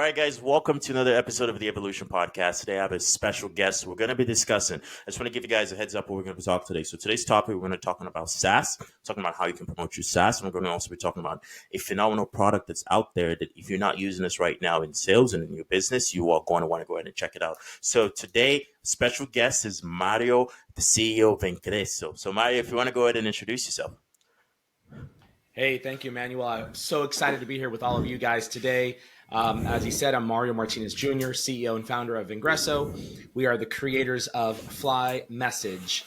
right, guys, welcome to another episode of the Evolution Podcast. Today I have a special guest. We're going to be discussing. I just want to give you guys a heads up what we're going to be talking today. So today's topic, we're going to be talking about SaaS, talking about how you can promote your SaaS. And we're going to also be talking about a phenomenal product that's out there that if you're not using this right now in sales and in your business, you are going to want to go ahead and check it out. So today, special guest is Mario, the CEO of Vengreso. So Mario, if you want to go ahead and introduce yourself. Hey, thank you, Emmanuel. I'm so excited to be here with all of you guys today. As he said, I'm Mario Martinez Jr., CEO and founder of Vengreso. We are the creators of flyMSG,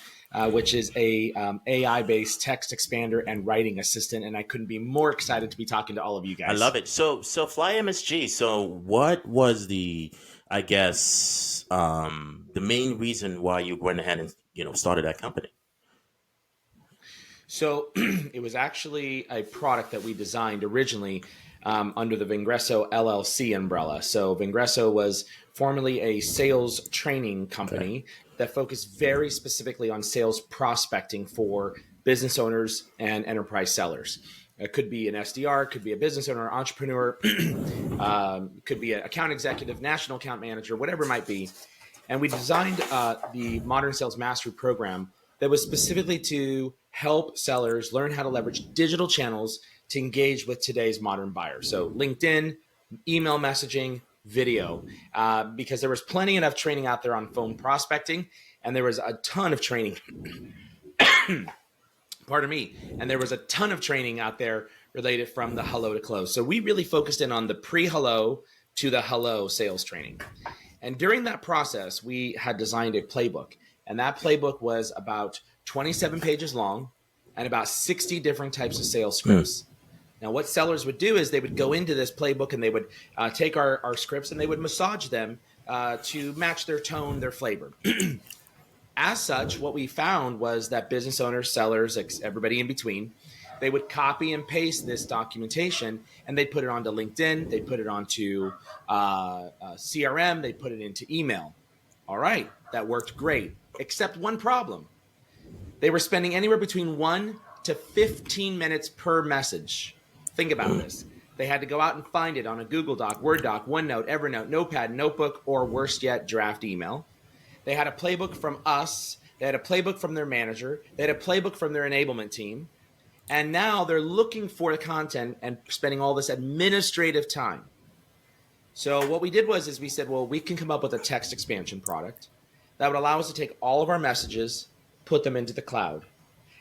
which is a AI-based text expander and writing assistant. And I couldn't be more excited to be talking to all of you guys. I love it. So flyMSG. So what was the, the main reason why you went ahead and started that company? So it was actually a product that we designed originally under the Vengreso LLC umbrella. So Vengreso was formerly a sales training company that focused very specifically on sales prospecting for business owners and enterprise sellers. It could be an SDR, could be a business owner, entrepreneur, could be an account executive, national account manager, whatever it might be. And we designed the Modern Sales Mastery program that was specifically to help sellers learn how to leverage digital channels to engage with today's modern buyer. So LinkedIn, email messaging, video, because there was plenty enough training out there on phone prospecting, and there was a ton of training. Pardon me. And there was a ton of training out there related from the hello to close. So we really focused in on the pre-hello to the hello sales training. And during that process, we had designed a playbook. And that playbook was about 27 pages long and about 60 different types of sales scripts. Now, what sellers would do is they would go into this playbook and they would take our scripts and they would massage them to match their tone, their flavor. As such, what we found was that business owners, sellers, everybody in between, they would copy and paste this documentation and they'd put it onto LinkedIn, they'd put it onto CRM, they'd put it into email. All right, that worked great, except one problem. They were spending anywhere between 1 to 15 minutes per message. Think about this. They had to go out and find it on a Google Doc, Word Doc, OneNote, Evernote, Notepad, Notebook, or worst yet, draft email. They had a playbook from us. They had a playbook from their manager. They had a playbook from their enablement team. And now they're looking for the content and spending all this administrative time. So what we did was we said, well, we can come up with a text expansion product that would allow us to take all of our messages, put them into the cloud.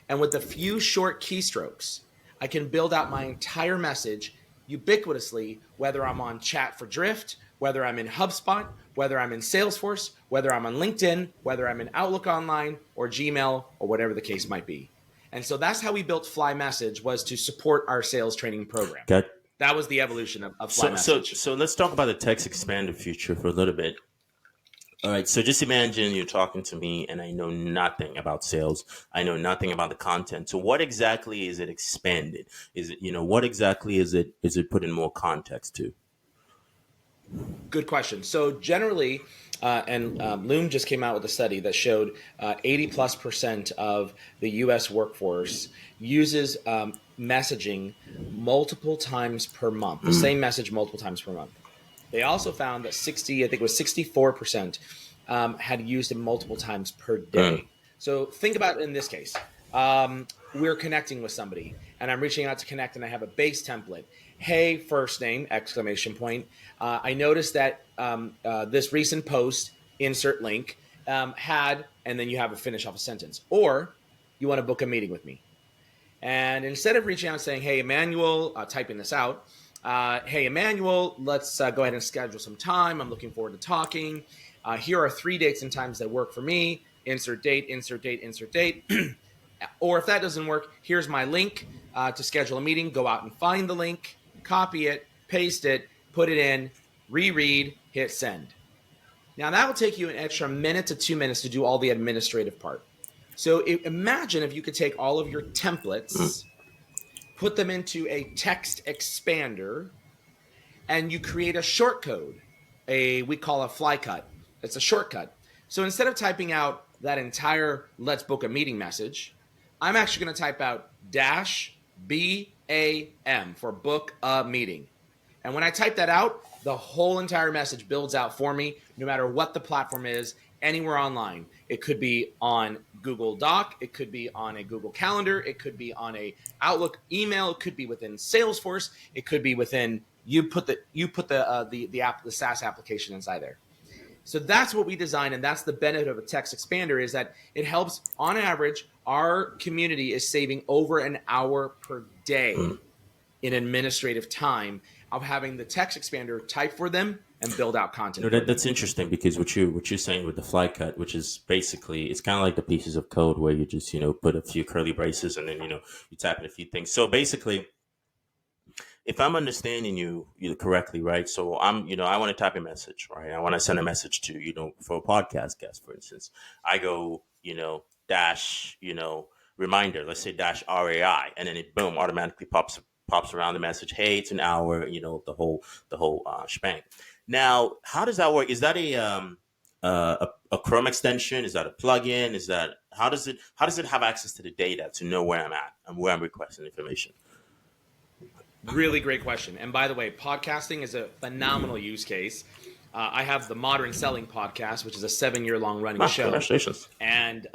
And with a few short keystrokes, I can build out my entire message ubiquitously, whether I'm on Chat for Drift, whether I'm in HubSpot, whether I'm in Salesforce, whether I'm on LinkedIn, whether I'm in Outlook Online or Gmail or whatever the case might be. And so that's how we built flyMSG, was to support our sales training program. That was the evolution of flyMSG. So let's talk about the text expander feature for a little bit. All right, so just imagine you're talking to me and I know nothing about sales. I know nothing about the content. So what exactly is it expanded? Is it, what exactly is it put in more context to? Good question. So generally, Loom just came out with a study that showed 80+% of the U.S. workforce uses messaging multiple times per month, the same message multiple times per month. They also found that 64% had used it multiple times per day. So think about it in this case. We're connecting with somebody and I'm reaching out to connect and I have a base template. Hey, first name, exclamation point. I noticed that this recent post, insert link, had, and then you have a finish off a sentence. Or you want to book a meeting with me. And instead of reaching out and saying, hey, Emmanuel, typing this out, hey, Emmanuel, let's go ahead and schedule some time. I'm looking forward to talking. Here are 3 dates and times that work for me. Insert date, insert date, insert date. Or if that doesn't work, here's my link to schedule a meeting. Go out and find the link, copy it, paste it, put it in, reread, hit send. Now that will take you an extra minute to 2 minutes to do all the administrative part. So imagine if you could take all of your templates, put them into a text expander, and you create a short code, we call a fly cut. It's a shortcut. So instead of typing out that entire let's book a meeting message, I'm actually going to type out -BAM for book a meeting. And when I type that out, the whole entire message builds out for me, no matter what the platform is, anywhere online. It could be on Google Doc, it could be on a Google Calendar, it could be on a Outlook email, it could be within Salesforce, it could be within you put the app, the SaaS application inside there. So that's what we design, and that's the benefit of a text expander, is that it helps, on average, our community is saving over an hour per day in administrative time of having the text expander type for them and build out content. That's interesting, because what you're saying with the fly cut, which is basically, it's kind of like the pieces of code where you just put a few curly braces and then you tap in a few things. So basically, if I'm understanding you correctly, right? So I want to type a message, right? I want to send a message to for a podcast guest, for instance. I go dash reminder, let's say dash RAI, and then it boom automatically pops around the message. Hey, it's an hour. The whole shebang. Now, how does that work? Is that a Chrome extension? Is that a plugin? Is that how does it have access to the data to know where I'm at and where I'm requesting information? Really great question. And by the way, podcasting is a phenomenal use case. I have the Modern Selling podcast, which is a 7-year-long running show. Congratulations. And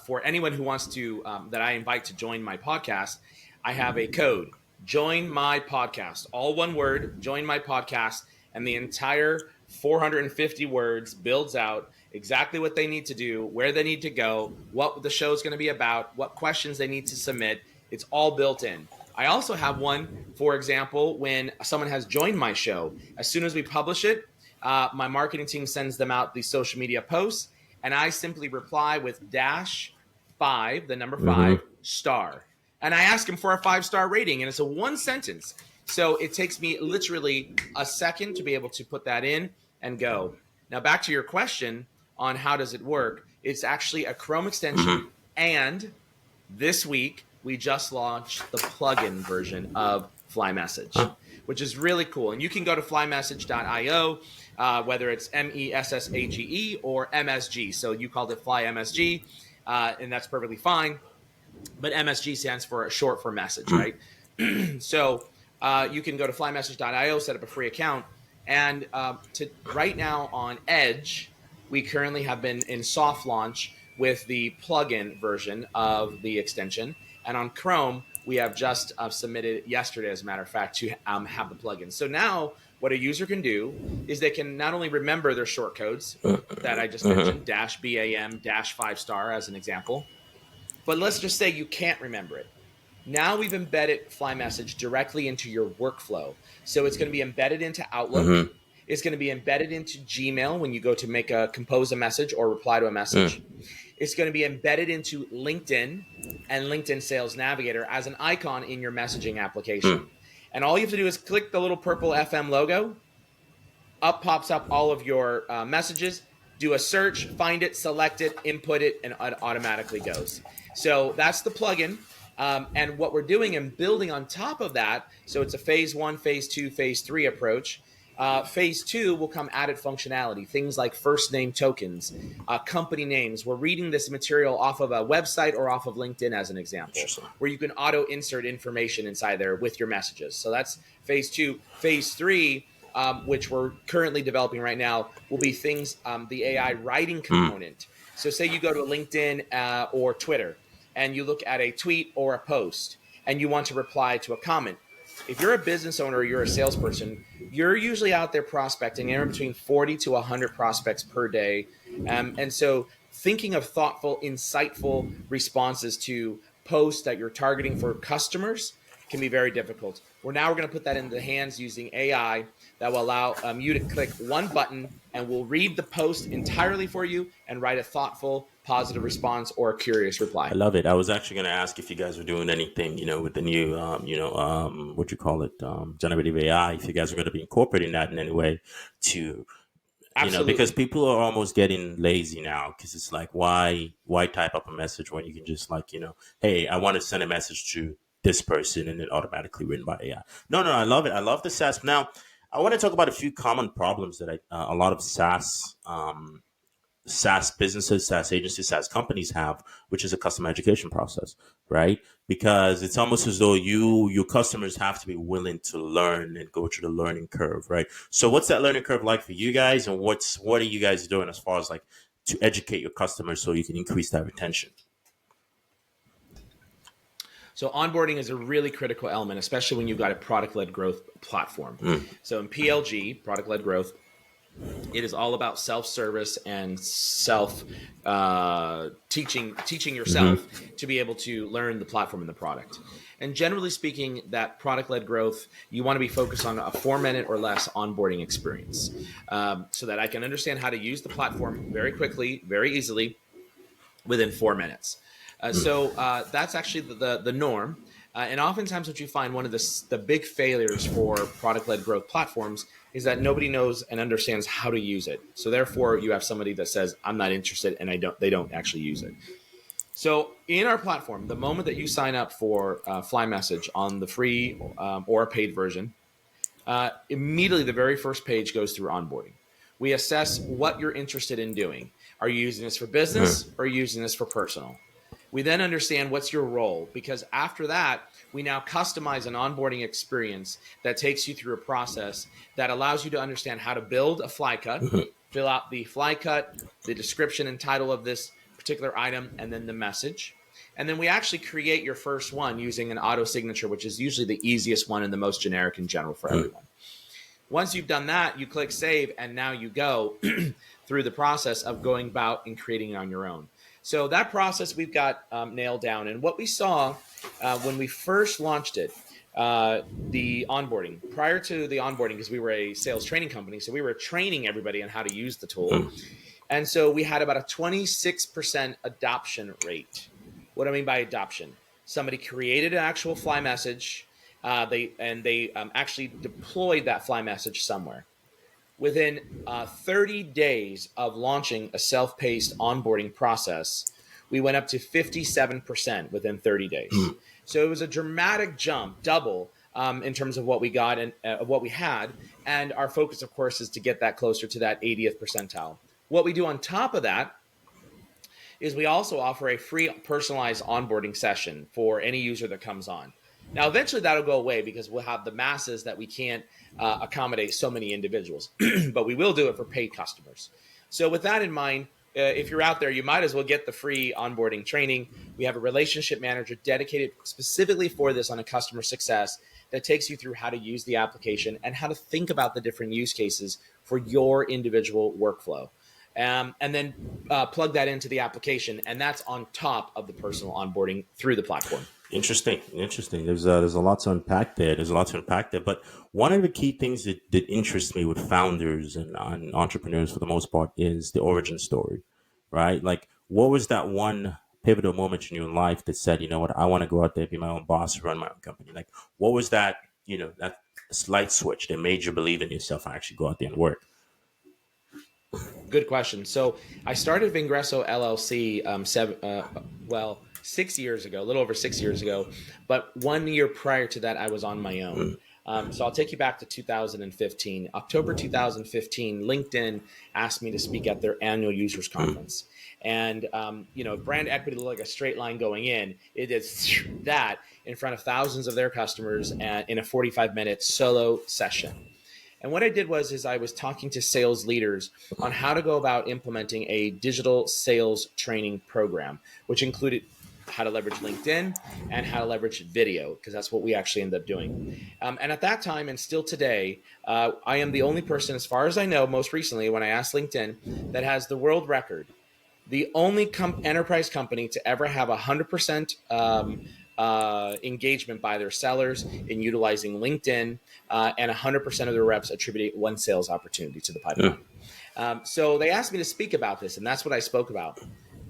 for anyone who wants to, that I invite to join my podcast, I have a code, join my podcast, all one word, join my podcast. And the entire 450 words builds out exactly what they need to do, where they need to go, what the show is going to be about, what questions they need to submit. It's all built in. I also have one, for example, when someone has joined my show. As soon as we publish it, my marketing team sends them out the social media posts, and I simply reply with -5, the number 5, star. And I ask them for a 5-star rating, and it's a 1 sentence. So it takes me literally a second to be able to put that in and go. Now, back to your question on how does it work. It's actually a Chrome extension, and this week, we just launched the plugin version of flyMSG, which is really cool. And you can go to flymsg.io, whether it's MESSAGE or MSG. So you called it flyMSG, and that's perfectly fine. But MSG stands for short for message, right? So you can go to flymsg.io, set up a free account. And right now on Edge, we currently have been in soft launch with the plugin version of the extension. And on Chrome, we have just submitted yesterday, as a matter of fact, to have the plugin. So now what a user can do is they can not only remember their short codes that I just mentioned, -BAM, -5-star as an example, but let's just say you can't remember it. Now we've embedded flyMSG directly into your workflow. So it's going to be embedded into Outlook. It's going to be embedded into Gmail when you go to compose a message or reply to a message. It's going to be embedded into LinkedIn and LinkedIn Sales Navigator as an icon in your messaging application. And all you have to do is click the little purple FM logo. Up pops up all of your messages. Do a search, find it, select it, input it, and it automatically goes. So that's the plugin. And what we're doing and building on top of that, so it's a phase 1, phase 2, phase 3 approach. Phase 2 will come added functionality, things like first name tokens, company names. We're reading this material off of a website or off of LinkedIn as an example, where you can auto insert information inside there with your messages. So that's phase 2. Phase 3, which we're currently developing right now, will be things, the AI writing component. So say you go to LinkedIn or Twitter and you look at a tweet or a post and you want to reply to a comment. If you're a business owner or you're a salesperson, you're usually out there prospecting anywhere between 40 to 100 prospects per day. And so thinking of thoughtful, insightful responses to posts that you're targeting for customers can be very difficult. We're going to put that into the hands using AI that will allow you to click one button and will read the post entirely for you and write a thoughtful, positive response or a curious reply. I love it. I was actually going to ask if you guys were doing anything, with the new, what you call it, generative AI, if you guys are going to be incorporating that in any way to, because people are almost getting lazy now, because it's like, why type up a message when you can just hey, I want to send a message to this person and it automatically written by AI. No, I love it. I love the SaaS. Now, I want to talk about a few common problems that a lot of SaaS SaaS businesses, SaaS agencies, SaaS companies have, which is a customer education process, right? Because it's almost as though your customers have to be willing to learn and go through the learning curve, right? So what's that learning curve like for you guys, and what are you guys doing as far as like to educate your customers so you can increase that retention? So onboarding is a really critical element, especially when you've got a product-led growth platform. So in PLG, product-led growth, it is all about self-service and teaching yourself to be able to learn the platform and the product. And generally speaking, that product-led growth, you want to be focused on a 4-minute or less onboarding experience, so that I can understand how to use the platform very quickly, very easily, within 4 minutes. So that's actually the norm. And oftentimes what you find, one of the big failures for product-led growth platforms is that nobody knows and understands how to use it. So therefore you have somebody that says, I'm not interested, and they don't actually use it. So in our platform, the moment that you sign up for flyMSG on the free or paid version, immediately the very first page goes through onboarding. We assess what you're interested in doing. Are you using this for business or are you using this for personal? We then understand what's your role, because after that, we now customize an onboarding experience that takes you through a process that allows you to understand how to build a fly cut, fill out the fly cut, the description and title of this particular item, and then the message. And then we actually create your first one using an auto signature, which is usually the easiest one and the most generic in general for everyone. Once you've done that, you click save, and now you go through the process of going about and creating it on your own. So that process we've got nailed down. And what we saw when we first launched it, the onboarding, prior to the onboarding, because we were a sales training company, so we were training everybody on how to use the tool. And so we had about a 26% adoption rate. What do I mean by adoption? Somebody created an actual flyMSG. They actually deployed that flyMSG somewhere. Within 30 days of launching a self-paced onboarding process, we went up to 57% within 30 days. So it was a dramatic jump, double in terms of what we got and what we had. And our focus, of course, is to get that closer to that 80th percentile. What we do on top of that is we also offer a free personalized onboarding session for any user that comes on. Now, eventually that'll go away because we'll have the masses that we can't accommodate so many individuals, but we will do it for paid customers. So with that in mind, if you're out there, you might as well get the free onboarding training. We have a relationship manager dedicated specifically for this on a customer success that takes you through how to use the application and how to think about the different use cases for your individual workflow. And then plug that into the application, and that's on top of the personal onboarding through the platform. Interesting. There's a lot to unpack there. But one of the key things that interests me with founders and entrepreneurs for the most part is the origin story, right? Like, what was that one pivotal moment in your life that said, you know what, I want to go out there, be my own boss, run my own company? Like, what was that, that slight switch that made you believe in yourself and actually go out there and work? Good question. So I started Vengreso LLC 6 years ago, a little over 6 years ago. But 1 year prior to that, I was on my own. So I'll take you back to 2015. October 2015, LinkedIn asked me to speak at their annual users conference. And, brand equity looked like a straight line going in. It is that in front of thousands of their customers and in a 45-minute solo session. And what I did was I was talking to sales leaders on how to go about implementing a digital sales training program, which included how to leverage LinkedIn and how to leverage video, because that's what we actually ended up doing. And at that time, and still today, I am the only person, as far as I know, most recently, when I asked LinkedIn, that has the world record. The only enterprise company to ever have 100% engagement by their sellers in utilizing LinkedIn, and 100% of their reps attribute one sales opportunity to the pipeline. So they asked me to speak about this, and that's what I spoke about.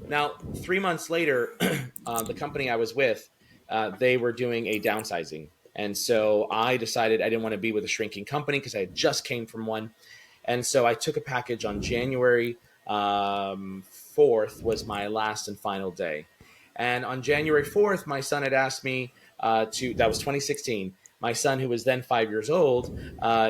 Now, 3 months later, the company I was with, they were doing a downsizing. And so I decided I didn't want to be with a shrinking company because I just came from one. And so I took a package on January 4th was my last and final day. And on January 4th, my son had asked me that was 2016. My son, who was then 5 years old,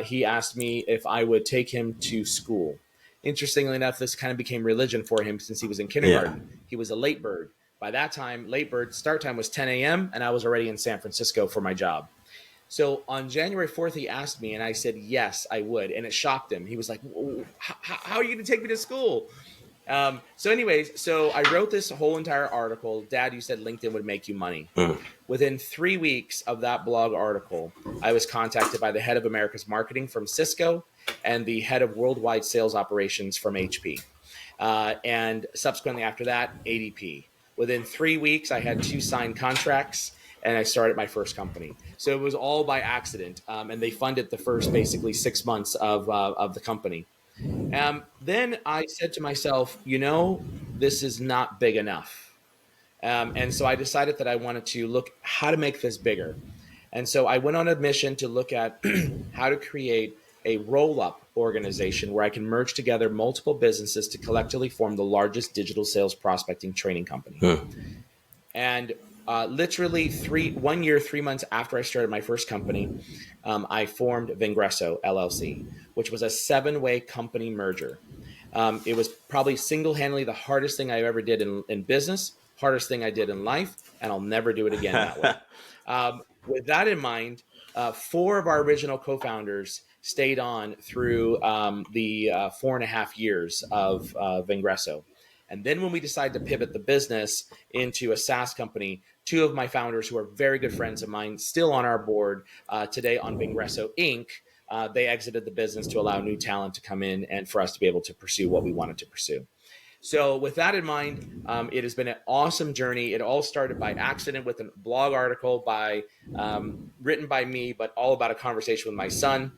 he asked me if I would take him to school. Interestingly enough, this kind of became religion for him since he was in kindergarten. Yeah. He was a late bird. By that time, late bird start time was 10 a.m. and I was already in San Francisco for my job. So on January 4th, he asked me and I said, yes, I would. And it shocked him. He was like, how are you going to take me to school? So I wrote this whole entire article. Dad, you said LinkedIn would make you money. Within 3 weeks of that blog article, I was contacted by the head of America's marketing from Cisco and the head of worldwide sales operations from HP. And subsequently after that, ADP. Within 3 weeks, I had 2 signed contracts and I started my first company. So it was all by accident. And they funded the first basically 6 months of the company. Then I said to myself, this is not big enough. And so I decided that I wanted to look how to make this bigger. And so I went on a mission to look at how to create a roll-up organization where I can merge together multiple businesses to collectively form the largest digital sales prospecting training company. And literally 1 year, 3 months after I started my first company, I formed Vengreso LLC, which was a 7-way company merger. It was probably single-handedly the hardest thing I ever did in business, hardest thing I did in life, and I'll never do it again that way. With that in mind, 4 of our original co-founders stayed on through the 4.5 years of Vengreso. And then when we decided to pivot the business into a SaaS company, 2 of my founders who are very good friends of mine, still on our board today on Vengreso Inc., they exited the business to allow new talent to come in and for us to be able to pursue what we wanted to pursue. So with that in mind, it has been an awesome journey. It all started by accident with a blog article written by me, but all about a conversation with my son.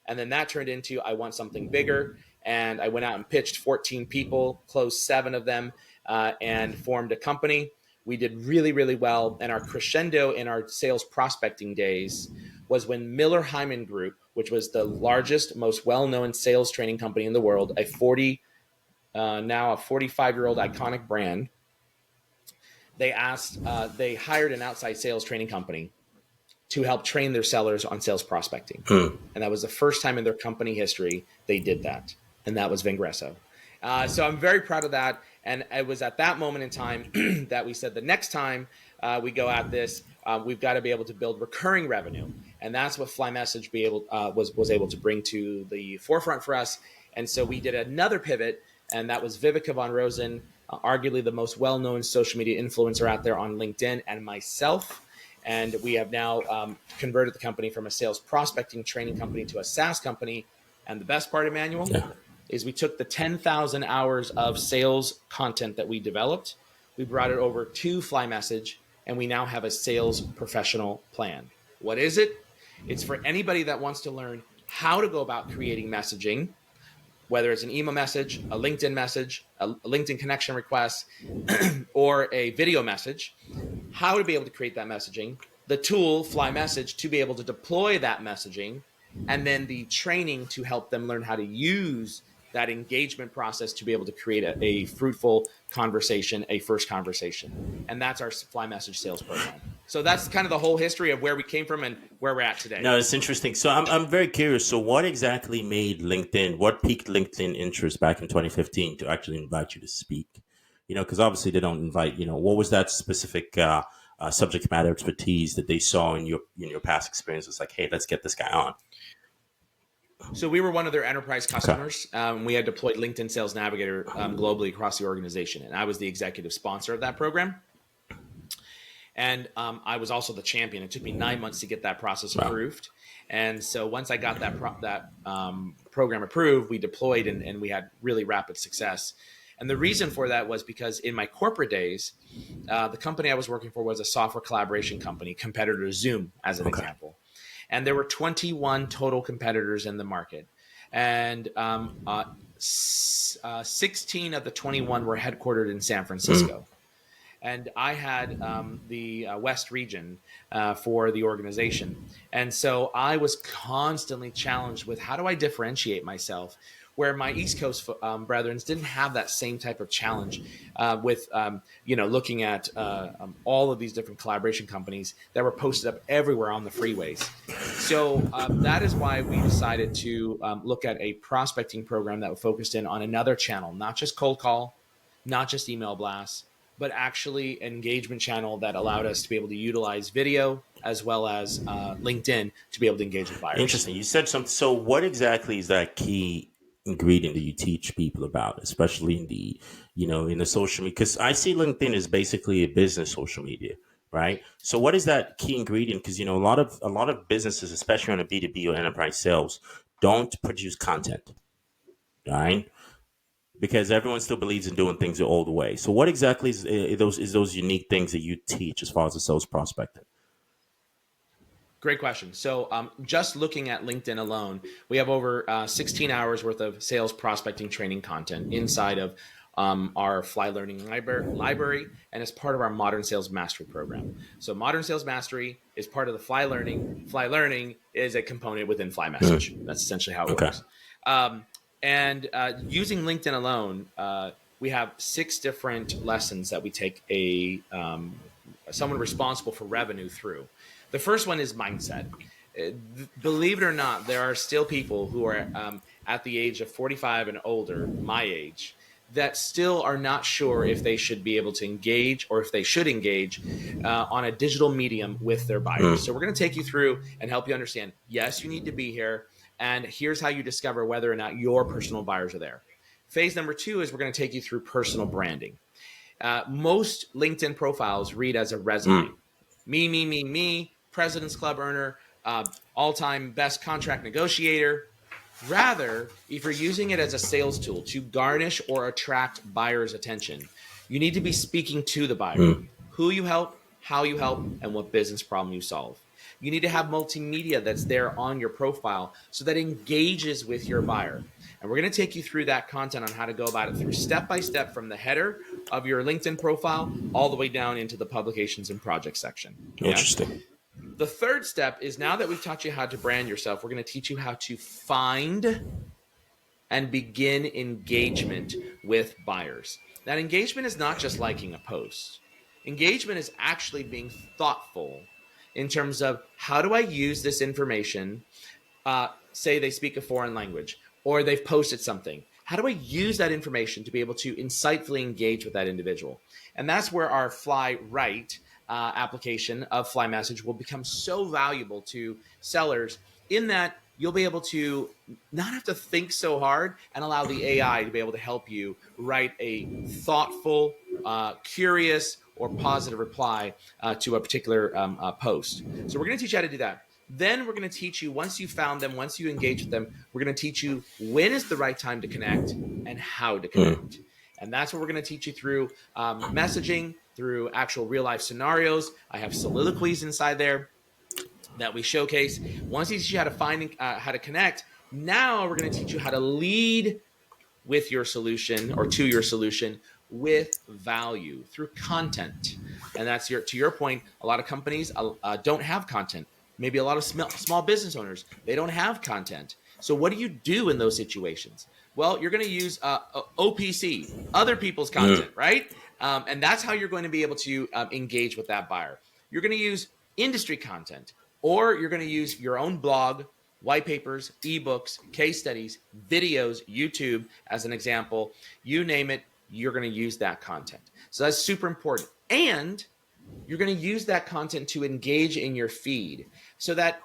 And then that turned into, I want something bigger. And I went out and pitched 14 people, closed 7 of them, and formed a company. We did really, really well. And our crescendo in our sales prospecting days was when Miller Hyman Group, which was the largest, most well-known sales training company in the world, now a 45-year-old iconic brand, they hired an outside sales training company to help train their sellers on sales prospecting. And that was the first time in their company history they did that. And that was Vengreso. So I'm very proud of that. And it was at that moment in time that we said the next time we go at this, we've got to be able to build recurring revenue. And that's what flyMSG was able to bring to the forefront for us. And so we did another pivot, and that was Vivica von Rosen, arguably the most well-known social media influencer out there on LinkedIn, and myself. And we have now converted the company from a sales prospecting training company to a SaaS company. And the best part, Emmanuel, is we took the 10,000 hours of sales content that we developed, we brought it over to flyMSG, and we now have a sales professional plan. What is it? It's for anybody that wants to learn how to go about creating messaging, whether it's an email message, a LinkedIn message, a LinkedIn connection request, or a video message, how to be able to create that messaging, the tool, flyMSG, to be able to deploy that messaging, and then the training to help them learn how to use that engagement process to be able to create a fruitful conversation, a first conversation. And that's our flyMSG sales program. So that's kind of the whole history of where we came from and where we're at today. No, it's interesting. So I'm very curious. So what exactly made LinkedIn, what piqued LinkedIn interest back in 2015 to actually invite you to speak? Because obviously they don't invite, what was that specific subject matter expertise that they saw in your past experience? It's like, hey, let's get this guy on. So we were one of their enterprise customers. Okay. We had deployed LinkedIn Sales Navigator globally across the organization, and I was the executive sponsor of that program. And I was also the champion. It took me 9 months to get that process approved. And so once I got that program approved, we deployed and we had really rapid success. And the reason for that was because in my corporate days, the company I was working for was a software collaboration company, competitor to Zoom, as an example. And there were 21 total competitors in the market. And 16 of the 21 were headquartered in San Francisco. And I had the West region for the organization. And so I was constantly challenged with how do I differentiate myself? where my East Coast brethren didn't have that same type of challenge with, looking at all of these different collaboration companies that were posted up everywhere on the freeways. So that is why we decided to look at a prospecting program that focused in on another channel, not just cold call, not just email blasts, but actually an engagement channel that allowed us to be able to utilize video as well as LinkedIn to be able to engage with buyers. Interesting. You said something. So, what exactly is that key ingredient that you teach people about, especially in the, in the social media? Because I see LinkedIn is basically a business social media, right? So, what is that key ingredient? Because a lot of businesses, especially on a B2B or enterprise sales, don't produce content, right? Because everyone still believes in doing things the old way. So, what exactly is those unique things that you teach as far as the sales prospecting? Great question. So just looking at LinkedIn alone, we have over 16 hours worth of sales prospecting training content inside of our Fly Learning library and as part of our Modern Sales Mastery program. So Modern Sales Mastery is part of the Fly Learning. Fly Learning is a component within flyMSG. That's essentially how it Okay. works. And using LinkedIn alone, we have 6 different lessons that we take someone responsible for revenue through. The first one is mindset. Believe it or not, there are still people who are at the age of 45 and older, my age, that still are not sure if they should be able to engage or if they should engage on a digital medium with their buyers. So we're going to take you through and help you understand, yes, you need to be here, and here's how you discover whether or not your personal buyers are there. Phase number 2 is we're going to take you through personal branding. Most LinkedIn profiles read as a resume. Me, President's Club earner, all-time best contract negotiator. Rather, if you're using it as a sales tool to garnish or attract buyers' attention, you need to be speaking to the buyer, who you help, how you help, and what business problem you solve. You need to have multimedia that's there on your profile so that engages with your buyer. And we're going to take you through that content on how to go about it through step-by-step from the header of your LinkedIn profile all the way down into the publications and project section. Interesting. The third step is, now that we've taught you how to brand yourself, we're going to teach you how to find and begin engagement with buyers. That engagement is not just liking a post. Engagement is actually being thoughtful in terms of, how do I use this information? Say they speak a foreign language or they've posted something. How do I use that information to be able to insightfully engage with that individual? And that's where our Fly Right application of flyMSG will become so valuable to sellers, in that you'll be able to not have to think so hard and allow the AI to be able to help you write a thoughtful, curious, or positive reply to a particular post. So we're going to teach you how to do that. Then we're going to teach you, once you found them, once you engage with them, we're going to teach you when is the right time to connect and how to connect. And that's what we're going to teach you through messaging, through actual real life scenarios. I have soliloquies inside there that we showcase. Once we teach you how to find, how to connect, now we're going to teach you how to lead with your solution, or to your solution, with value through content. And that's to your point, a lot of companies don't have content. Maybe a lot of small business owners, they don't have content. So what do you do in those situations? Well, you're going to use OPC, other people's content, right? And that's how you're going to be able to engage with that buyer. You're going to use industry content, or you're going to use your own blog, white papers, ebooks, case studies, videos, YouTube, as an example. You name it, you're going to use that content. So that's super important. And you're going to use that content to engage in your feed, so that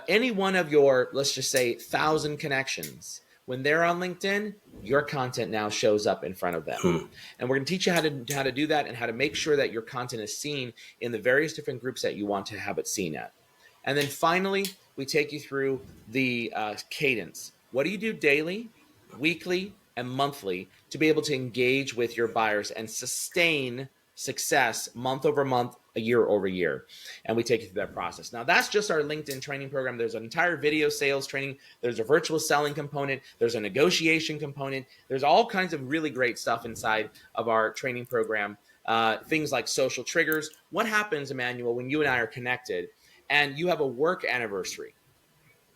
any one of your, let's just say, 1,000 connections, when they're on LinkedIn, your content now shows up in front of them. And we're going to teach you how to do that, and how to make sure that your content is seen in the various different groups that you want to have it seen at. And then finally, we take you through the cadence. What do you do daily, weekly, and monthly to be able to engage with your buyers and sustain success month over month, a year over year? And we take you through that process. Now, that's just our LinkedIn training program. There's an entire video sales training. There's a virtual selling component. There's a negotiation component. There's all kinds of really great stuff inside of our training program. Things like social triggers. What happens, Emmanuel, when you and I are connected and you have a work anniversary?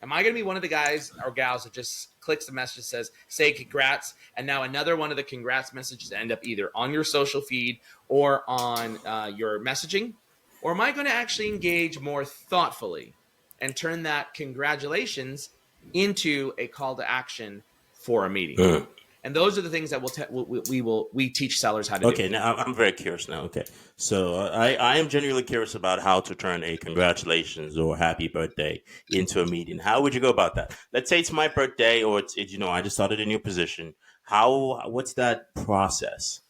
Am I going to be one of the guys or gals that just clicks the message that says, say congrats. And now another one of the congrats messages end up either on your social feed or on your messaging. Or am I going to actually engage more thoughtfully and turn that congratulations into a call to action for a meeting? And those are the things that we teach sellers how to do. Okay, now I'm very curious now. Okay, so I am genuinely curious about how to turn a congratulations or happy birthday into a meeting. How would you go about that? Let's say it's my birthday, or it's I just started a new position. What's that process?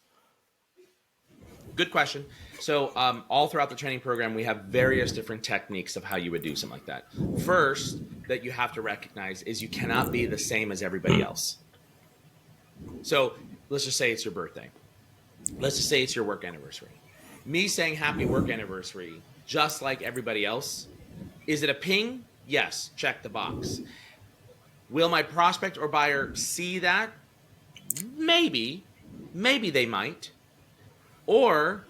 Good question. So all throughout the training program, we have various different techniques of how you would do something like that. First, that you have to recognize is you cannot be the same as everybody else. So let's just say it's your birthday. Let's just say it's your work anniversary. Me saying happy work anniversary, just like everybody else, is it a ping? Yes, check the box. Will my prospect or buyer see that? Maybe they might. Or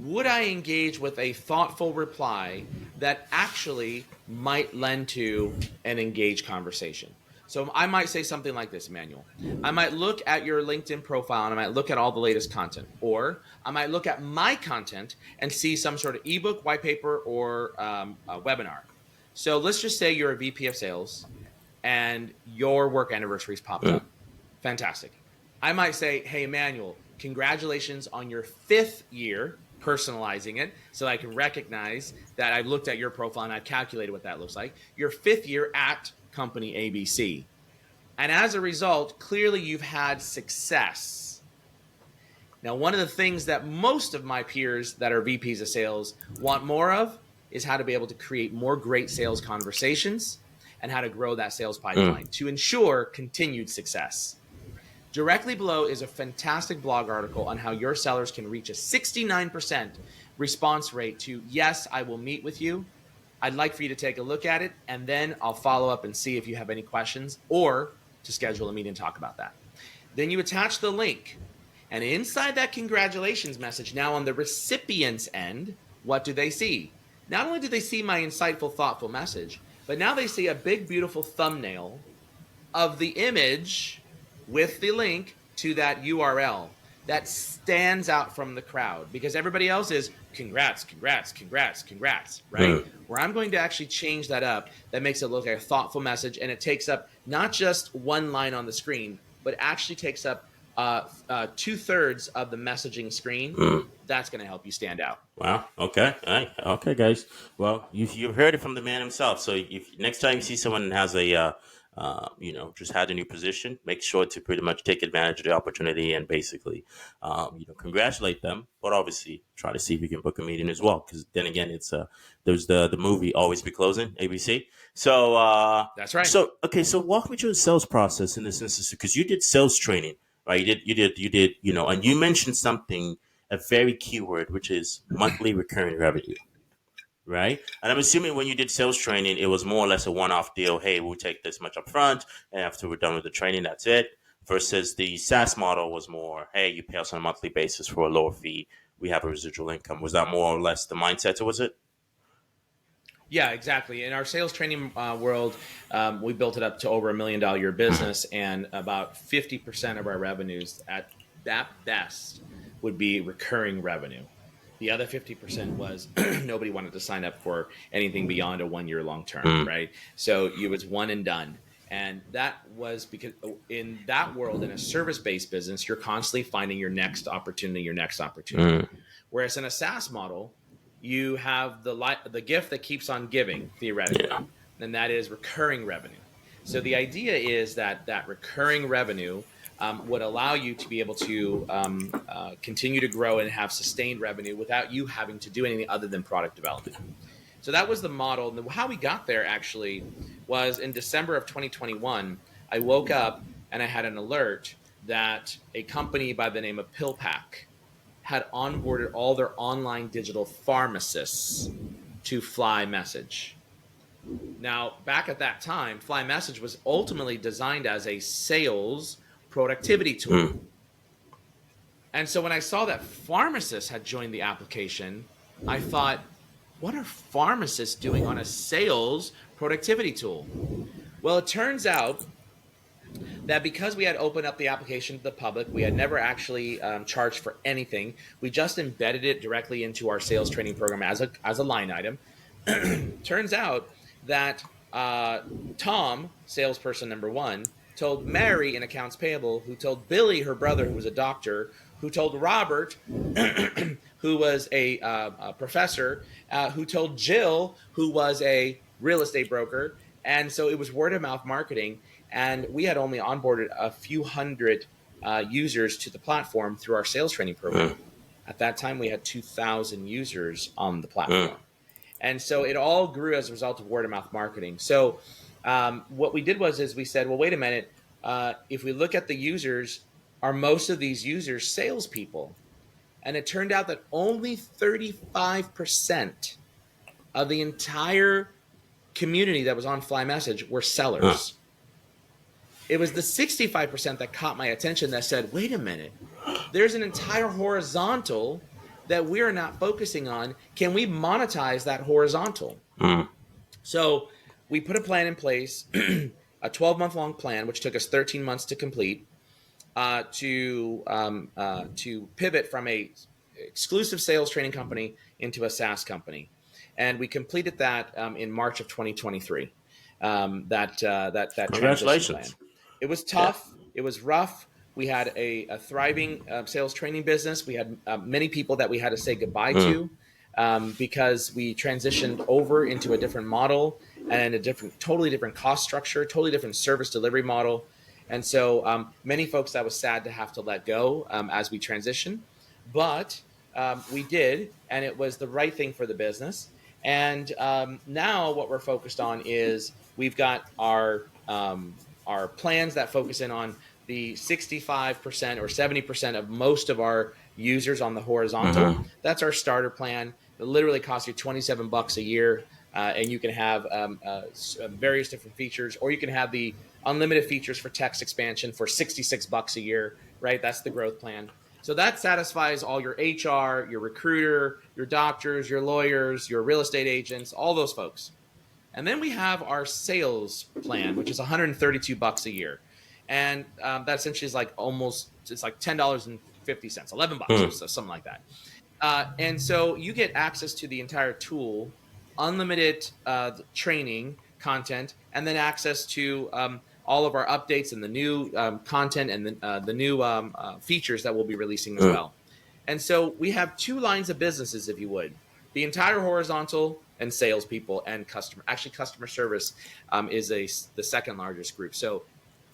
would I engage with a thoughtful reply that actually might lend to an engaged conversation? So I might say something like this, Emmanuel. I might look at your LinkedIn profile and I might look at all the latest content. Or I might look at my content and see some sort of ebook, white paper, or a webinar. So let's just say you're a VP of sales and your work anniversary's popped up. Fantastic. I might say, hey, Emmanuel, congratulations on your 5th year, personalizing it so I can recognize that I've looked at your profile and I've calculated what that looks like. Your 5th year at company ABC. And as a result, clearly you've had success. Now, one of the things that most of my peers that are VPs of sales want more of is how to be able to create more great sales conversations and how to grow that sales pipeline to ensure continued success. Directly below is a fantastic blog article on how your sellers can reach a 69% response rate to, yes, I will meet with you. I'd like for you to take a look at it, and then I'll follow up and see if you have any questions or to schedule a meeting and talk about that. Then you attach the link, and inside that congratulations message, now on the recipient's end, what do they see? Not only do they see my insightful, thoughtful message, but now they see a big, beautiful thumbnail of the image with the link to that URL that stands out from the crowd, because everybody else is congrats, congrats, congrats, congrats, right? Where I'm going to actually change that up, that makes it look like a thoughtful message, and it takes up not just one line on the screen, but actually takes up 2/3 of the messaging screen. That's going to help you stand out. Wow. Okay. All right. Okay, guys. Well, you've heard it from the man himself. So if next time you see someone that has a just had a new position, make sure to pretty much take advantage of the opportunity and basically, congratulate them. But obviously, try to see if you can book a meeting as well. Because then again, it's there's the movie Always Be Closing, ABC. So that's right. So okay, so walk me through the sales process in this instance, because you did sales training, right? You did, and you mentioned something, a very key word, which is monthly recurring revenue. Right. And I'm assuming when you did sales training, it was more or less a one-off deal. Hey, we'll take this much up front, and after we're done with the training, that's it. Versus the SaaS model was more, hey, you pay us on a monthly basis for a lower fee. We have a residual income. Was that more or less the mindset, or was it? Yeah, exactly. In our sales training world, we built it up to over $1 million a year business, and about 50% of our revenues at that best would be recurring revenue. The other 50% was nobody wanted to sign up for anything beyond a 1 year long term, right? So it was one and done. And that was because in that world, in a service-based business, you're constantly finding your next opportunity. Whereas in a SaaS model, you have the gift that keeps on giving, theoretically, and that is recurring revenue. So the idea is that recurring revenue would allow you to be able to continue to grow and have sustained revenue without you having to do anything other than product development. So that was the model. And how we got there actually was in December of 2021, I woke up and I had an alert that a company by the name of PillPack had onboarded all their online digital pharmacists to flyMSG. Now, back at that time, flyMSG was ultimately designed as a sales productivity tool. And so when I saw that pharmacists had joined the application, I thought, what are pharmacists doing on a sales productivity tool? Well, it turns out that because we had opened up the application to the public, we had never actually charged for anything. We just embedded it directly into our sales training program as a line item. Turns out that Tom, salesperson number one, told Mary in accounts payable, who told Billy, her brother, who was a doctor, who told Robert, who was a professor, who told Jill, who was a real estate broker. And so it was word of mouth marketing. And we had only onboarded a few hundred users to the platform through our sales training program. At that time, we had 2,000 users on the platform. And so it all grew as a result of word of mouth marketing. So what we did is we said, well, wait a minute. If we look at the users, are most of these users salespeople? And it turned out that only 35% of the entire community that was on flyMSG were sellers. It was the 65% that caught my attention that said, wait a minute, there's an entire horizontal that we're not focusing on. Can we monetize that horizontal? So we put a plan in place, a 12-month long plan, which took us 13 months to complete, to pivot from a exclusive sales training company into a SaaS company. And we completed that in March of 2023. That transition plan. It was tough. Yeah. It was rough. We had a thriving sales training business. We had many people that we had to say goodbye to because we transitioned over into a different model and totally different cost structure, totally different service delivery model. And so many folks that was sad to have to let go as we transition, but we did, and it was the right thing for the business. And now what we're focused on is we've got our plans that focus in on the 65% or 70% of most of our users on the horizontal. That's our starter plan. It literally costs you $27 a year, and you can have various different features, or you can have the unlimited features for text expansion for $66 a year, right? That's the growth plan. So that satisfies all your HR, your recruiter, your doctors, your lawyers, your real estate agents, all those folks. And then we have our sales plan, which is $132 a year. And that essentially is it's like $10.50, $11 or something like that. And so you get access to the entire tool, unlimited training content, and then access to all of our updates and the new content and the new features that we'll be releasing as well. And so we have two lines of businesses, if you would. The entire horizontal and salespeople and customer service is the second largest group. So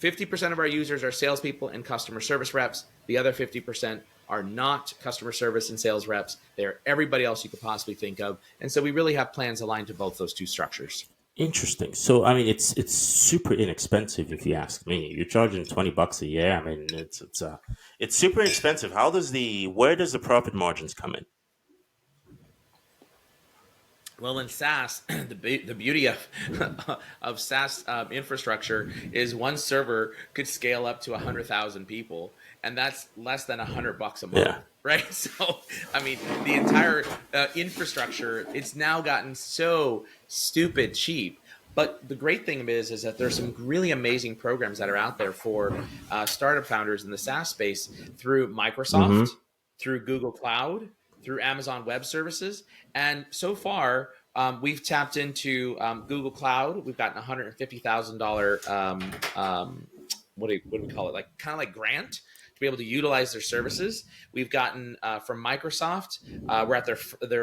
50% of our users are salespeople and customer service reps. The other 50% are not customer service and sales reps. They're everybody else you could possibly think of. And so we really have plans aligned to both those two structures. Interesting. So, I mean, it's super inexpensive if you ask me. You're charging $20 a year. I mean, it's super inexpensive. Where does the profit margins come in? Well, in SaaS, the beauty of SaaS infrastructure is one server could scale up to 100,000 people, and that's less than $100 a month, right? So, I mean, the entire infrastructure, it's now gotten so stupid cheap. But the great thing is that there's some really amazing programs that are out there for startup founders in the SaaS space through Microsoft, through Google Cloud, through Amazon Web Services. And so far, we've tapped into Google Cloud. We've gotten $150,000, what do we call it? Kind of like grant to be able to utilize their services. We've gotten from Microsoft, we're at their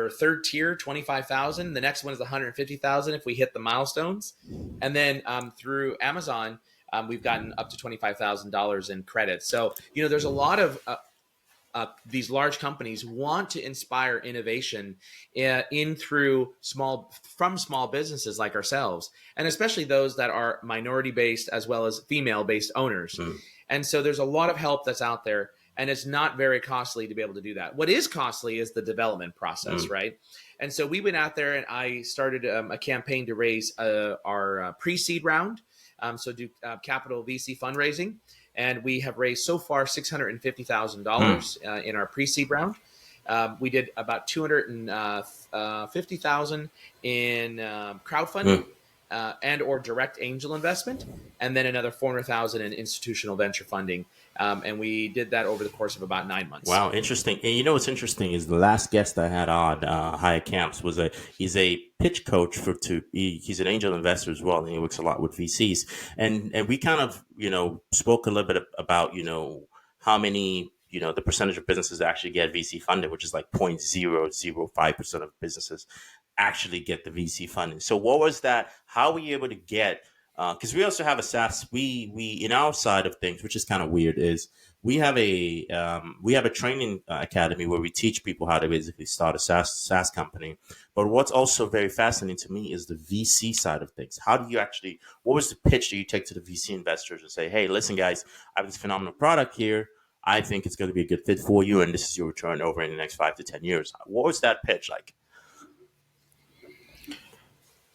third tier, $25,000. The next one is $150,000 if we hit the milestones. And then through Amazon, we've gotten up to $25,000 in credit. So, there's a lot of these large companies want to inspire innovation from small businesses like ourselves, and especially those that are minority based as well as female based owners. And so there's a lot of help that's out there, and it's not very costly to be able to do that. What is costly is the development process, right? And so we went out there and I started a campaign to raise our pre-seed round. So do capital VC fundraising. And we have raised so far $650,000 in our pre-seed round. We did about $250,000 in crowdfunding, and or direct angel investment, and then another 400,000 in institutional venture funding. And we did that over the course of about 9 months. Wow, interesting. And you know what's interesting is the last guest I had on Hyatt Camps he's a pitch coach he's an angel investor as well, and he works a lot with VCs. And we kind of spoke a little bit about how many the percentage of businesses actually get VC funded, which is like 0.005% of businesses actually get the VC funding. So what was that? How were you able to get? Because we also have a SaaS. We in our side of things, which is kind of weird, is we have a training academy where we teach people how to basically start a SaaS company. But what's also very fascinating to me is the VC side of things. How do you actually? What was the pitch that you take to the VC investors and say, "Hey, listen, guys, I have this phenomenal product here. I think it's going to be a good fit for you, and this is your return over in the next 5 to 10 years." What was that pitch like?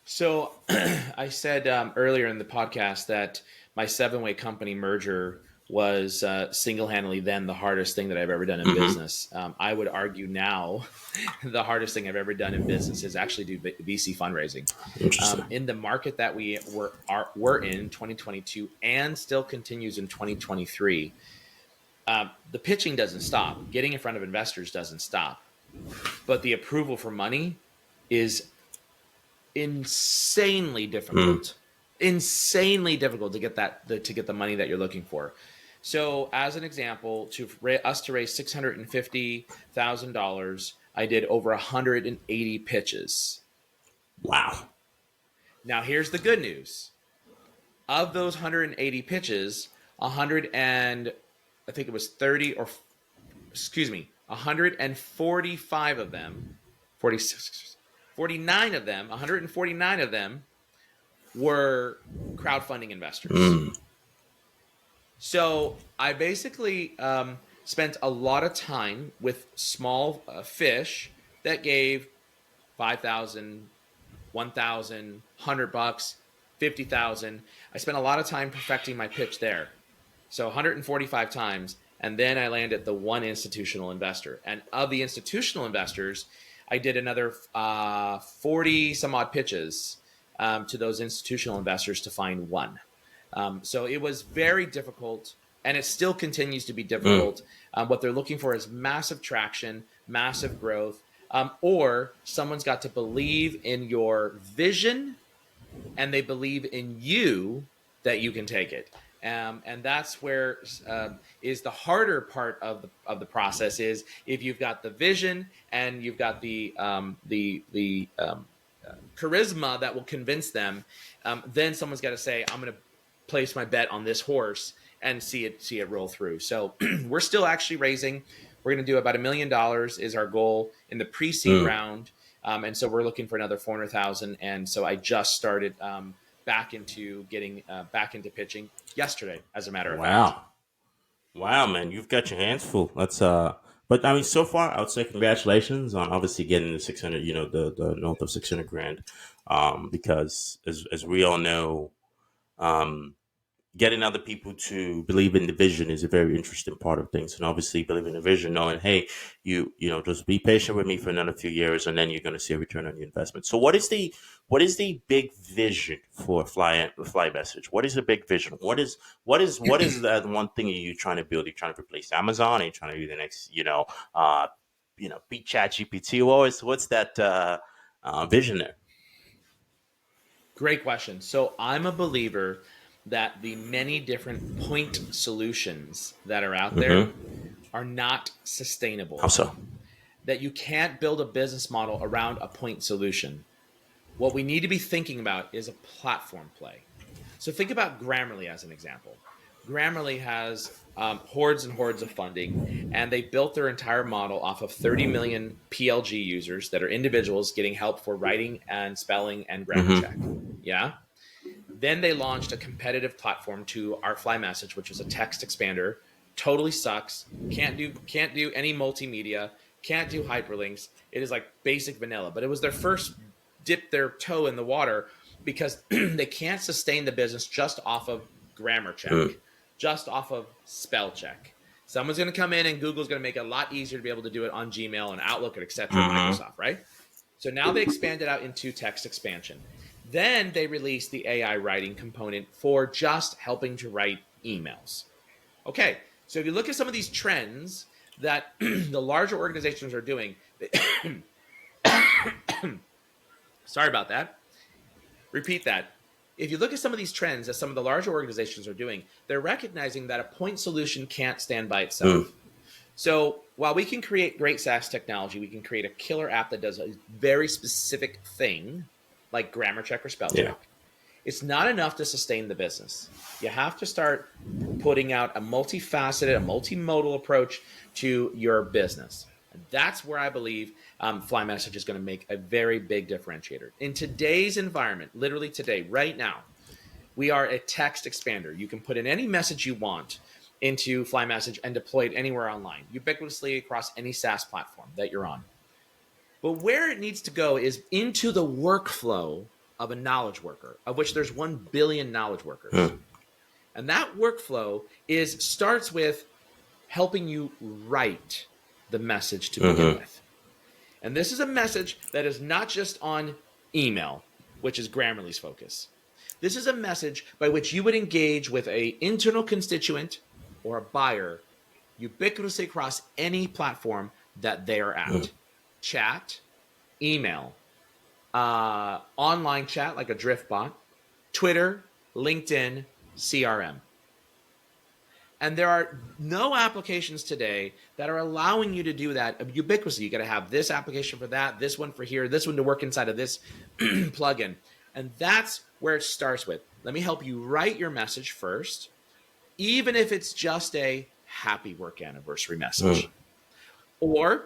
So I said earlier in the podcast that my 7-way company merger was single-handedly then the hardest thing that I've ever done in business. I would argue now the hardest thing I've ever done in business is actually do VC fundraising. In the market that we're in 2022 and still continues in 2023, the pitching doesn't stop. Getting in front of investors doesn't stop. But the approval for money is insanely difficult. Insanely difficult to get to get the money that you're looking for. So, as an example, to raise $650,000, I did over 180 pitches. Wow. Now, here's the good news. Of those 180 pitches, 145 of them, 149 of them were crowdfunding investors. So I basically spent a lot of time with small fish that gave $5,000, $1,000, $100, $50,000. I spent a lot of time perfecting my pitch there. So 145 times, and then I landed the one institutional investor. And of the institutional investors, I did another 40 some odd pitches to those institutional investors to find one. So it was very difficult, and it still continues to be difficult. What they're looking for is massive traction, massive growth, or someone's got to believe in your vision, and they believe in you that you can take it. And that's where is the harder part of the process is if you've got the vision and you've got the charisma that will convince them, then someone's got to say, I'm going to place my bet on this horse and see it roll through. So we're still actually raising. We're going to do about $1 million is our goal in the pre-seed round. And so we're looking for another 400,000. And so I just started back into pitching yesterday, as a matter of fact. Wow, man, you've got your hands full. That's but I mean, so far, I would say congratulations on obviously getting the 600, the north of 600 grand, because as we all know, getting other people to believe in the vision is a very interesting part of things. And obviously believe in the vision, knowing, hey, just be patient with me for another few years, and then you're going to see a return on your investment. So what is the big vision for flyMSG? What is the big vision? What is the one thing you're trying to build? Are you trying to replace Amazon? Are you trying to be the next, beat ChatGPT? What's that vision there? Great question. So I'm a believer that the many different point solutions that are out there are not sustainable. How so? That you can't build a business model around a point solution. What we need to be thinking about is a platform play. So think about Grammarly as an example. Grammarly has hordes and hordes of funding, and they built their entire model off of 30 million PLG users that are individuals getting help for writing and spelling and grammar check. Yeah. Then they launched a competitive platform to our flyMSG, which is a text expander. Totally sucks. Can't do any multimedia. Can't do hyperlinks. It is like basic vanilla. But it was their first dip their toe in the water because they can't sustain the business just off of grammar check, just off of spell check. Someone's going to come in and Google's going to make it a lot easier to be able to do it on Gmail and Outlook and et cetera, Microsoft, right? So now they expanded out into text expansion. Then they released the AI writing component for just helping to write emails. Okay, so if you look at some of these trends that the larger organizations are doing, sorry about that. Repeat that. If you look at some of these trends that some of the larger organizations are doing, they're recognizing that a point solution can't stand by itself. So while we can create great SaaS technology, we can create a killer app that does a very specific thing, like grammar check or spell check. It's not enough to sustain the business. You have to start putting out a multifaceted, a multimodal approach to your business. And that's where I believe flyMSG is going to make a very big differentiator. In today's environment, literally today, right now, we are a text expander. You can put in any message you want into flyMSG and deploy it anywhere online, ubiquitously across any SaaS platform that you're on. But where it needs to go is into the workflow of a knowledge worker, of which there's 1 billion knowledge workers. And that workflow starts with helping you write the message to begin with. And this is a message that is not just on email, which is Grammarly's focus. This is a message by which you would engage with an internal constituent or a buyer ubiquitously across any platform that they are at. Chat, email, online chat like a drift bot, Twitter, LinkedIn, CRM. And there are no applications today that are allowing you to do that ubiquitously. You got to have this application for that, this one for here, this one to work inside of this plugin. And that's where it starts with. Let me help you write your message first, even if it's just a happy work anniversary message. Or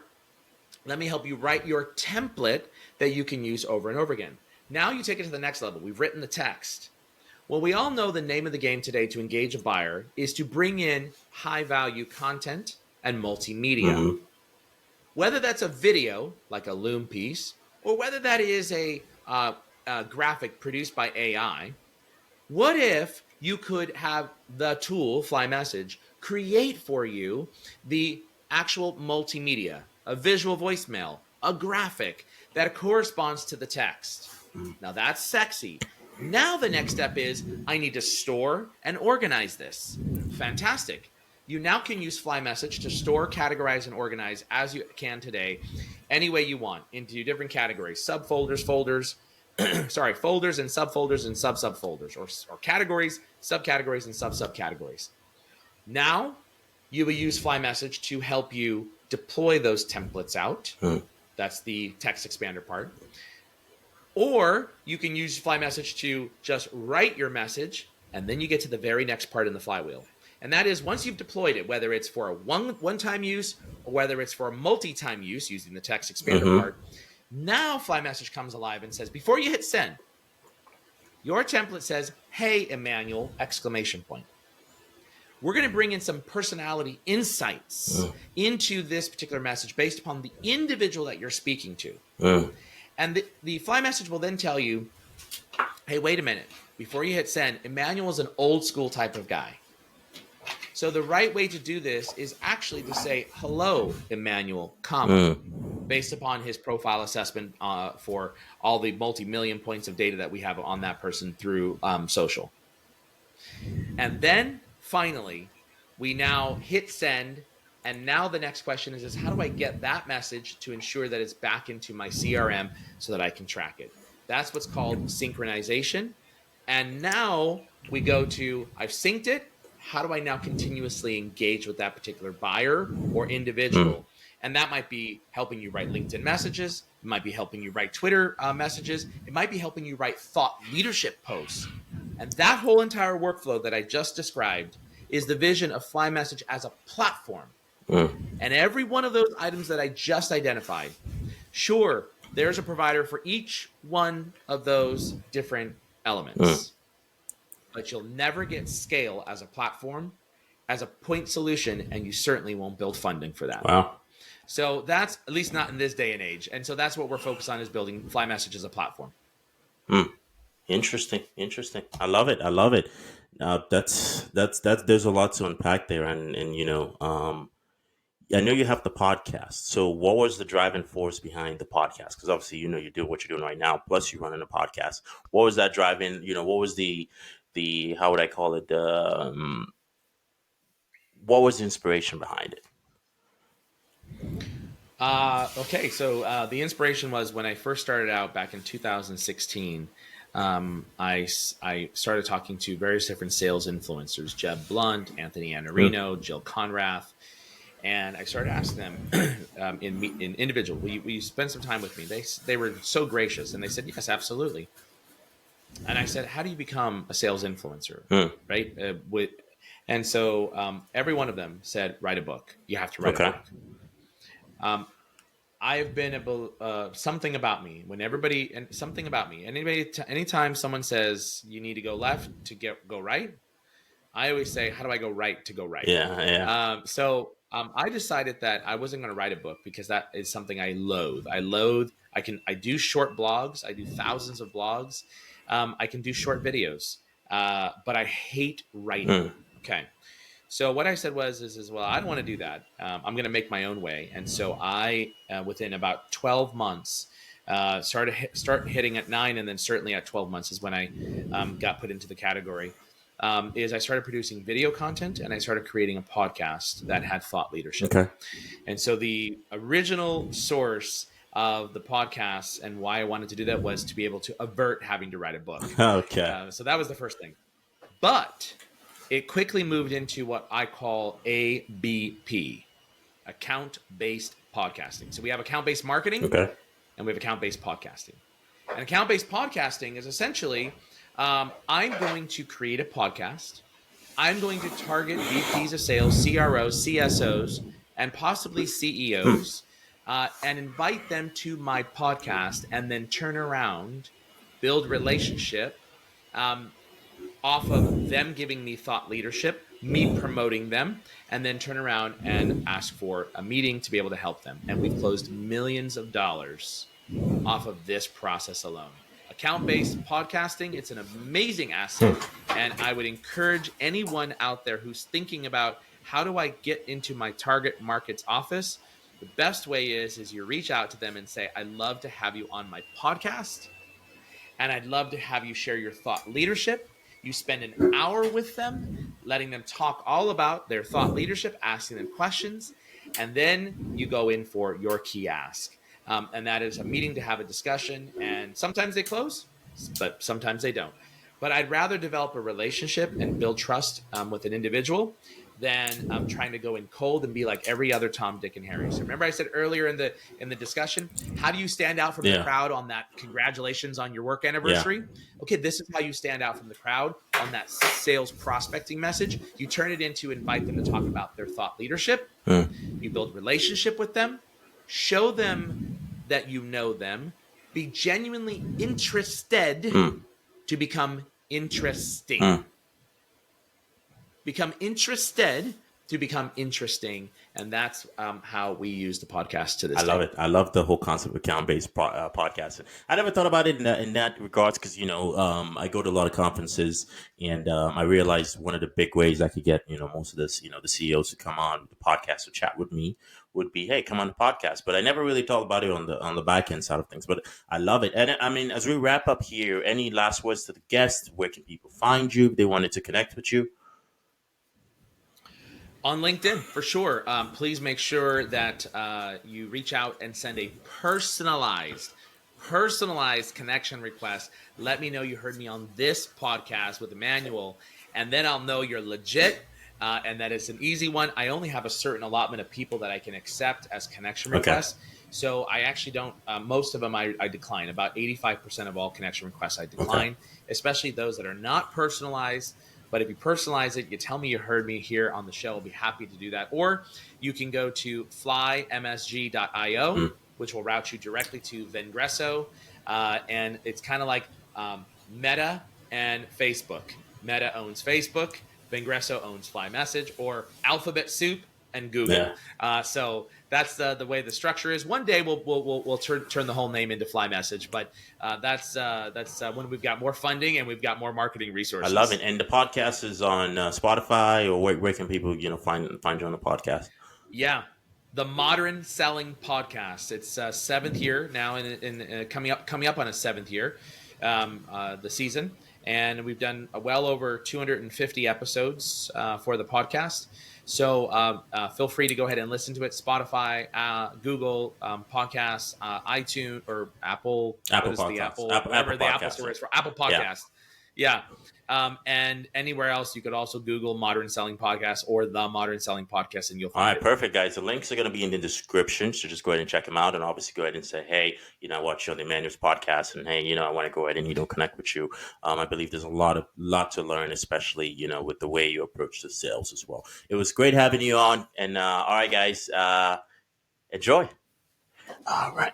let me help you write your template that you can use over and over again. Now you take it to the next level. We've written the text. Well, we all know the name of the game today to engage a buyer is to bring in high-value content and multimedia. Whether that's a video, like a Loom piece, or whether that is a graphic produced by AI, what if you could have the tool, flyMSG, create for you the actual multimedia, a visual voicemail, a graphic that corresponds to the text? Now that's sexy. Now the next step is I need to store and organize this. Fantastic. You now can use flyMSG to store, categorize, and organize as you can today, any way you want, into different categories, subfolders, folders, folders and subfolders and sub-subfolders, or categories, subcategories, and sub-subcategories. Now you will use flyMSG to help you deploy those templates out. That's the text expander part. Or you can use flyMSG to just write your message, and then you get to the very next part in the flywheel. And that is once you've deployed it, whether it's for a one-time use or whether it's for a multi-time use using the text expander part, now flyMSG comes alive and says, before you hit send, your template says, hey, Emmanuel, exclamation point. We're going to bring in some personality insights into this particular message based upon the individual that you're speaking to. And the flyMSG will then tell you, hey, wait a minute. Before you hit send, Emmanuel is an old school type of guy. So the right way to do this is actually to say, hello, Emmanuel, based upon his profile assessment for all the multi-million points of data that we have on that person through social. And then finally, we now hit send. And now the next question is how do I get that message to ensure that it's back into my CRM so that I can track it? That's what's called synchronization. And now we go to, I've synced it. How do I now continuously engage with that particular buyer or individual? And that might be helping you write LinkedIn messages. It might be helping you write Twitter messages. It might be helping you write thought leadership posts. And that whole entire workflow that I just described is the vision of flyMSG as a platform. And every one of those items that I just identified, sure, there's a provider for each one of those different elements. But you'll never get scale as a platform, as a point solution, and you certainly won't build funding for that. Wow. So that's, at least not in this day and age. And so that's what we're focused on, is building flyMSG as a platform. Interesting. I love it. That's there's a lot to unpack there. And I know you have the podcast. So what was the driving force behind the podcast? Because obviously, you do what you're doing right now. Plus, you're running a podcast. What was that driving? What was the how would I call it? What was the inspiration behind it? Okay, so the inspiration was when I first started out back in 2016. I started talking to various different sales influencers: Jeb Blunt, Anthony Mm, Anarino, Jill Conrath, and I started asking them in individual. Will you spend some time with me? They were so gracious, and they said yes, absolutely. And I said, how do you become a sales influencer, mm, right? And so every one of them said, write a book. You have to write a okay. book. Um, I've been able something about me when everybody and something about me. Anytime someone says you need to go left to go right, I always say, how do I go right to go right? Yeah, yeah. I decided that I wasn't going to write a book because that is something I loathe. I loathe. I do short blogs. I do thousands of blogs. I can do short videos, but I hate writing. Mm, Okay. So what I said is well, I don't want to do that. I'm going to make my own way. And so within about 12 months, start hitting at 9, and then certainly at 12 months is when I got put into the category. Is I started producing video content and I started creating a podcast that had thought leadership. okay. And so the original source of the podcast and why I wanted to do that was to be able to avert having to write a book. Okay. So that was the first thing. But it quickly moved into what I call ABP, account-based podcasting. So we have account-based marketing Okay. and we have account-based podcasting. And account-based podcasting is essentially I'm going to create a podcast. I'm going to target VPs of sales, CROs, CSOs, and possibly CEOs, and invite them to my podcast, and then turn around, build relationship, um, off of them giving me thought leadership, me promoting them, and then turn around and ask for a meeting to be able to help them. And we've closed millions of dollars off of this process alone. Account-based podcasting, it's an amazing asset. And I would encourage anyone out there who's thinking about how do I get into my target market's office? The best way is you reach out to them and say, I'd love to have you on my podcast, and I'd love to have you share your thought leadership. You spend an hour with them, letting them talk all about their thought leadership, asking them questions, and then you go in for your key ask. And that is a meeting to have a discussion. And sometimes they close, but sometimes they don't. But I'd rather develop a relationship and build trust with an individual than trying to go in cold and be like every other Tom, Dick, and Harry. So remember I said earlier in the discussion, how do you stand out from the Yeah. crowd on that congratulations on your work anniversary? Okay, this is how you stand out from the crowd on that sales prospecting message. You turn it into invite them to talk about their thought leadership. Mm, You build relationship with them, show them that you know them, be genuinely interested mm, to become interesting. mm. Become interested to become interesting. And that's how we use the podcast to this I day. love it. I love the whole concept of account-based podcasting. I never thought about it in that regards because I go to a lot of conferences and I realized one of the big ways I could get most of this the CEOs to come on the podcast to chat with me would be, hey, come on the podcast. But I never really thought about it on the back end side of things. But I love it. And I mean, as we wrap up here, any last words to the guests? Where can people find you if they wanted to connect with you? On LinkedIn, for sure. Please make sure that you reach out and send a personalized connection request. Let me know you heard me on this podcast with Emmanuel, and then I'll know you're legit and that it's an easy one. I only have a certain allotment of people that I can accept as connection Okay. requests. So I actually don't, most of them I decline. About 85% of all connection requests I decline, especially those that are not personalized. But if you personalize it, you tell me you heard me here on the show, I'll be happy to do that. Or you can go to flyMSG.io, Mm, which will route you directly to Vengreso. And it's kind of like Meta and Facebook. Meta owns Facebook, Vengreso owns FlyMessage, or Alphabet Soup and Google. So that's the way the structure is. One day we'll turn the whole name into FlyMessage, but that's when we've got more funding and we've got more marketing I resources. love it. And the podcast is on Spotify, or where can people find you on the podcast? Yeah. the Modern Selling Podcast. It's seventh year now, in coming up on a seventh year, the season, and we've done well over 250 episodes for the podcast. So feel free to go ahead and listen to it. Spotify, Google Podcasts, iTunes, or Apple. Apple What is the Podcasts. Apple? Apple Whatever the Podcasts, Apple store yeah. is for Apple Podcast. Yeah. And anywhere else, you could also Google Modern Selling Podcast or the Modern Selling Podcast, and you'll All find right, it. perfect, guys. The links are going to be in the description, so just go ahead and check them out, and obviously go ahead and say, hey, watch the Emmanuel's podcast, and hey, I want to go ahead and connect with you. I believe there's a lot to learn, especially with the way you approach the sales as well. It was great having you on, and all right, guys, enjoy. All right.